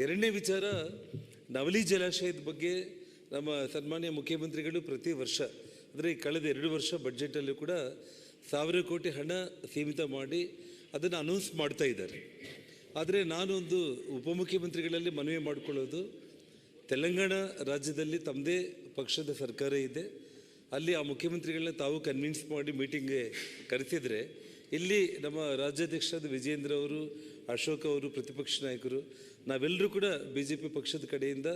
ಎರಡನೇ ವಿಚಾರ, ನವಲಿ ಜಲಾಶಯದ ಬಗ್ಗೆ ನಮ್ಮ ಸನ್ಮಾನ್ಯ ಮುಖ್ಯಮಂತ್ರಿಗಳು ಪ್ರತಿ ವರ್ಷ ಅಂದರೆ ಕಳೆದ 2 ವರ್ಷ ಬಡ್ಜೆಟಲ್ಲೂ ಕೂಡ 1000 ಕೋಟಿ ಹಣ ಸೀಮಿತ ಮಾಡಿ ಅದನ್ನು ಅನೌನ್ಸ್ ಮಾಡ್ತಾ ಇದ್ದಾರೆ. ಆದರೆ ನಾನೊಂದು ಉಪಮುಖ್ಯಮಂತ್ರಿಗಳಲ್ಲಿ ಮನವಿ ಮಾಡಿಕೊಳ್ಳೋದು, ತೆಲಂಗಾಣ ರಾಜ್ಯದಲ್ಲಿ ತಮ್ಮದೇ ಪಕ್ಷದ ಸರ್ಕಾರ ಇದೆ. ಅಲ್ಲಿ ಆ ಮುಖ್ಯಮಂತ್ರಿಗಳನ್ನ ತಾವು ಕನ್ವಿನ್ಸ್ ಮಾಡಿ ಮೀಟಿಂಗ್ಗೆ ಕರೆಸಿದರೆ, ಇಲ್ಲಿ ನಮ್ಮ ರಾಜ್ಯಾಧ್ಯಕ್ಷರಾದ ವಿಜೇಂದ್ರ ಅವರು, ಅಶೋಕ್ ಅವರು, ಪ್ರತಿಪಕ್ಷ ನಾಯಕರು, ನಾವೆಲ್ಲರೂ ಕೂಡ BJP ಪಕ್ಷದ ಕಡೆಯಿಂದ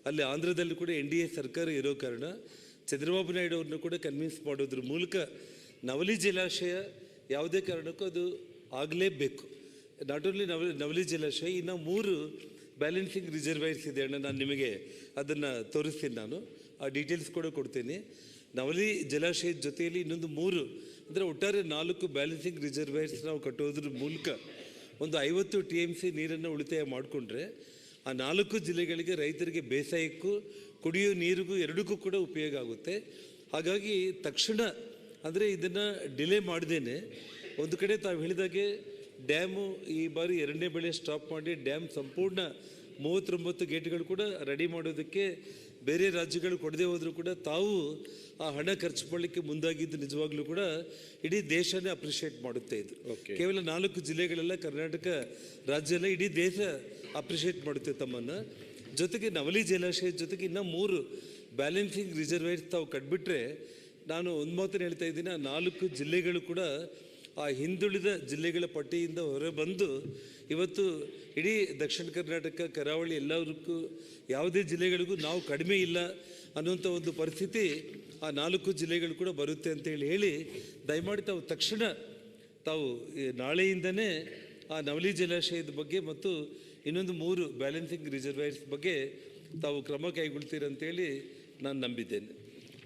ಅಲ್ಲಿ ಆಂಧ್ರದಲ್ಲಿ ಕೂಡ NDA ಸರ್ಕಾರ ಇರೋ ಕಾರಣ ಚಂದ್ರಬಾಬು ನಾಯ್ಡು ಅವ್ರನ್ನ ಕೂಡ ಕನ್ವಿನ್ಸ್ ಮಾಡೋದ್ರ ಮೂಲಕ ನವಲಿ ಜಲಾಶಯ ಯಾವುದೇ ಕಾರಣಕ್ಕೂ ಅದು ಆಗಲೇಬೇಕು. ನಾಟ್ ಓನ್ಲಿ ನವಲಿ ಜಲಾಶಯ, ಇನ್ನು 3 ಬ್ಯಾಲೆನ್ಸಿಂಗ್ ರಿಸರ್ವೈರ್ಸ್ ಇದೆ ಅಣ್ಣ. ನಾನು ನಿಮಗೆ ಅದನ್ನು ತೋರಿಸ್ತೀನಿ, ನಾನು ಆ ಡೀಟೇಲ್ಸ್ ಕೂಡ ಕೊಡ್ತೀನಿ. ನವಲಿ ಜಲಾಶಯದ ಜೊತೆಯಲ್ಲಿ ಇನ್ನೊಂದು 3 ಅಂದರೆ ಒಟ್ಟಾರೆ 4 ಬ್ಯಾಲೆನ್ಸಿಂಗ್ ರಿಸರ್ವೈರ್ಸ್ ನಾವು ಕಟ್ಟೋದ್ರ ಮೂಲಕ ಒಂದು 50 TMC ನೀರನ್ನು ಉಳಿತಾಯ ಮಾಡಿಕೊಂಡ್ರೆ ಆ 4 ಜಿಲ್ಲೆಗಳಿಗೆ ರೈತರಿಗೆ ಬೇಸಾಯಕ್ಕೂ ಕುಡಿಯೋ ನೀರಿಗೂ ಎರಡಕ್ಕೂ ಕೂಡ ಉಪಯೋಗ ಆಗುತ್ತೆ. ಹಾಗಾಗಿ ತಕ್ಷಣ ಅಂದರೆ ಇದನ್ನು ಡಿಲೇ ಮಾಡ್ದೇನೆ ಒಂದು ಕಡೆ ತಾವು ಹೇಳಿದಾಗೆ ಡ್ಯಾಮು ಈ ಬಾರಿ 2ನೇ ಬೆಳೆ ಸ್ಟಾಪ್ ಮಾಡಿ ಡ್ಯಾಮ್ ಸಂಪೂರ್ಣ 39 ಗೇಟ್ಗಳು ಕೂಡ ರೆಡಿ ಮಾಡೋದಕ್ಕೆ ಬೇರೆ ರಾಜ್ಯಗಳು ಕೊಡದೆ ಹೋದರೂ ಕೂಡ ತಾವು ಆ ಹಣ ಖರ್ಚು ಮಾಡಲಿಕ್ಕೆ ಮುಂದಾಗಿದ್ದು ನಿಜವಾಗ್ಲೂ ಕೂಡ ಇಡೀ ದೇಶನೇ ಅಪ್ರಿಷಿಯೇಟ್ ಮಾಡುತ್ತೆ. ಇದು ಕೇವಲ 4 ಜಿಲ್ಲೆಗಳೆಲ್ಲ, ಕರ್ನಾಟಕ ರಾಜ್ಯ ಎಲ್ಲ, ಇಡೀ ದೇಶ ಅಪ್ರಿಷಿಯೇಟ್ ಮಾಡುತ್ತೆ ತಮ್ಮನ್ನು. ಜೊತೆಗೆ ನವಲಿ ಜಲಾಶಯದ ಜೊತೆಗೆ ಇನ್ನೂ 3 ಬ್ಯಾಲೆನ್ಸಿಂಗ್ ರಿಸರ್ವೈರ್ಸ್ ತಾವು ಕಟ್ಬಿಟ್ರೆ, ನಾನು ಒಂದು ಮಾತನ್ನು ಹೇಳ್ತಾ ಇದ್ದೀನಿ, ಆ 4 ಜಿಲ್ಲೆಗಳು ಕೂಡ ಆ ಹಿಂದುಳಿದ ಜಿಲ್ಲೆಗಳ ಪಟ್ಟಿಯಿಂದ ಹೊರಬಂದು ಇವತ್ತು ಇಡೀ ದಕ್ಷಿಣ ಕರ್ನಾಟಕ, ಕರಾವಳಿ ಎಲ್ಲರಿಗೂ ಯಾವುದೇ ಜಿಲ್ಲೆಗಳಿಗೂ ನಾವು ಕಡಿಮೆ ಇಲ್ಲ ಅನ್ನುವಂಥ ಒಂದು ಪರಿಸ್ಥಿತಿ ಆ 4 ಜಿಲ್ಲೆಗಳು ಕೂಡ ಬರುತ್ತೆ ಅಂತೇಳಿ ಹೇಳಿ, ದಯಮಾಡಿ ತಾವು ತಕ್ಷಣ ತಾವು ನಾಳೆಯಿಂದನೇ ಆ ನವಲಿ ಜಲಾಶಯದ ಬಗ್ಗೆ ಮತ್ತು ಇನ್ನೊಂದು 3 ಬ್ಯಾಲೆನ್ಸಿಂಗ್ ರಿಸರ್ವೈರ್ಸ್ ಬಗ್ಗೆ ತಾವು ಕ್ರಮ ಕೈಗೊಳ್ತೀರಂತೇಳಿ ನಾನು ನಂಬಿದ್ದೇನೆ.